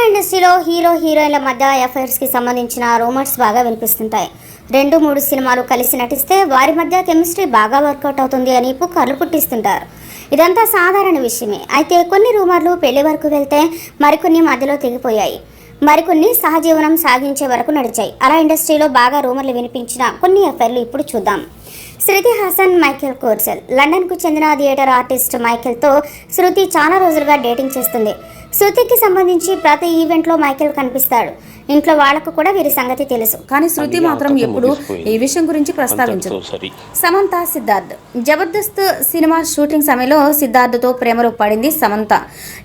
ఇండస్ట్రీలో హీరో హీరోయిన్ల మధ్య అఫైర్స్ కి సంబంధించిన రూమర్స్ బాగా వినిపిస్తుంటాయి. 2-3 సినిమాలు కలిసి నటిస్తే వారి మధ్య కెమిస్ట్రీ బాగా వర్కౌట్ అవుతుంది అని పుకార్లు పుట్టిస్తుంటారు. ఇదంతా సాధారణ విషయమే. అయితే కొన్ని రూమర్లు పెళ్లి వరకు వెళ్తే మరికొన్ని మధ్యలో తెగిపోయాయి. మరికొన్ని సహజీవనం సాగించే వరకు నడిచాయి. అలా ఇండస్ట్రీలో బాగా రూమర్లు వినిపించిన కొన్ని అఫైర్లు ఇప్పుడు చూద్దాం. శృతి హాసన్, మైకేల్ కోర్సెల్. లండన్కు చెందిన థియేటర్ ఆర్టిస్ట్ మైకేల్తో శృతి చాలా రోజులుగా డేటింగ్ చేస్తుంది. శృతికి సంబంధించి ప్రతి ఈవెంట్లో మైకేల్ కనిపిస్తాడు. ఇంట్లో వాళ్లకు కూడా వీరి సంగతి తెలుసు. కానీ శృతి మాత్రం ఎప్పుడు ఈ విషయం గురించి ప్రస్తావించదు. సమంత, సిద్ధార్థ్. జబర్దస్త్ సినిమా షూటింగ్ సమయంలో సిద్ధార్థ్తో ప్రేమలో పడింది సమంత.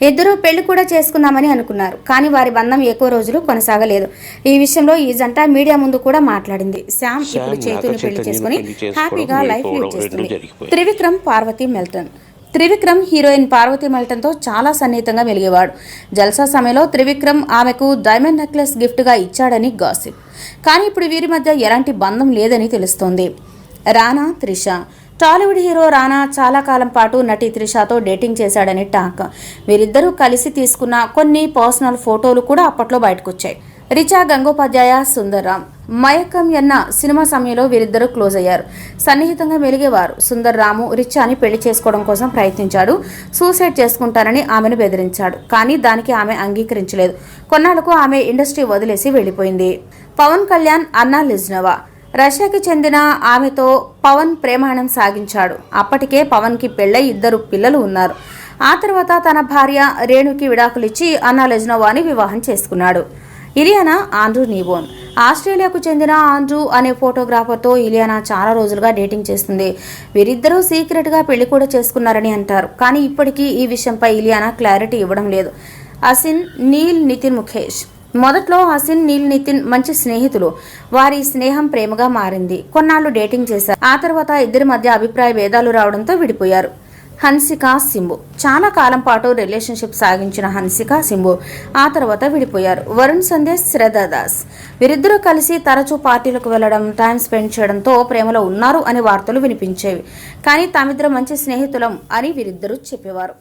ఇద్దరు పెళ్లి కూడా చేసుకుందామని అనుకున్నారు. కానీ వారి బంధం ఎక్కువ రోజులు కొనసాగలేదు. ఈ విషయంలో ఈ జంట మీడియా ముందు కూడా మాట్లాడింది. శ్యామ్ ఇప్పుడు చేతుని పెళ్లి చేసుకుని హ్యాపీగా లైఫ్ లీడ్ చేస్తుంది. త్రివిక్రమ్, పార్వతి మెల్టన్. త్రివిక్రమ్ హీరోయిన్ పార్వతి మెల్టన్తో చాలా సన్నిహితంగా మెలిగేవాడు. జల్సా సమయంలో త్రివిక్రమ్ ఆమెకు డైమండ్ నెక్లెస్ గిఫ్ట్గా ఇచ్చాడని గాసిప్. కానీ ఇప్పుడు వీరి మధ్య ఎలాంటి బంధం లేదని తెలుస్తోంది. రానా, త్రిష. టాలీవుడ్ హీరో రానా చాలా కాలం పాటు నటి త్రిషతో డేటింగ్ చేశాడని టాక్. వీరిద్దరూ కలిసి తీసుకున్న కొన్ని పర్సనల్ ఫోటోలు కూడా అప్పట్లో బయటకొచ్చాయి. రిచా గంగోపాధ్యాయ, సుందర్ రామ్. మయకం ఎన్న సినిమా సమయంలో వీరిద్దరూ క్లోజ్ అయ్యారు. సన్నిహితంగా మెలిగేవారు. సుందర్ రాము రిచాని పెళ్లి చేసుకోవడం కోసం ప్రయత్నించాడు. సూసైడ్ చేసుకుంటానని ఆమెను బెదిరించాడు. కానీ దానికి ఆమె అంగీకరించలేదు. కొన్నాళ్లకు ఆమె ఇండస్ట్రీ వదిలేసి వెళ్లిపోయింది. పవన్ కళ్యాణ్, అన్నా లిజ్నవా. రష్యాకి చెందిన ఆమెతో పవన్ ప్రేమాయణం సాగించాడు. అప్పటికే పవన్ కి పెళ్లై 2 పిల్లలు ఉన్నారు. ఆ తర్వాత తన భార్య రేణుకి విడాకులిచ్చి అన్నా లిజ్నోవాని వివాహం చేసుకున్నాడు. ఇలియానా, ఆండ్రూ నీబోన్. ఆస్ట్రేలియాకు చెందిన ఆండ్రూ అనే ఫోటోగ్రాఫర్తో ఇలియానా చాలా రోజులుగా డేటింగ్ చేస్తుంది. వీరిద్దరూ సీక్రెట్గా పెళ్లి కూడా చేసుకున్నారని అంటారు. కానీ ఇప్పటికీ ఈ విషయంపై ఇలియానా క్లారిటీ ఇవ్వడం లేదు. హసిన్, నీల్ నితిన్ ముఖేష్. మొదట్లో హసిన్, నీల్ నితిన్ మంచి స్నేహితులు. వారి స్నేహం ప్రేమగా మారింది. కొన్నాళ్లు డేటింగ్ చేశారు. ఆ తర్వాత ఇద్దరి మధ్య అభిప్రాయ భేదాలు రావడంతో విడిపోయారు. హన్సిక, సింబు. చాలా కాలం పాటు రిలేషన్షిప్ సాగించిన హన్సిక, సింబు ఆ తర్వాత విడిపోయారు. వరుణ్ సందేశ్, శ్రద్ధా దాస్. వీరిద్దరూ కలిసి తరచూ పార్టీలకు వెళ్లడం, టైం స్పెండ్ చేయడంతో ప్రేమలో ఉన్నారు అనే వార్తలు వినిపించేవి. కానీ తామిద్దరం మంచి స్నేహితులం అని వీరిద్దరూ చెప్పేవారు.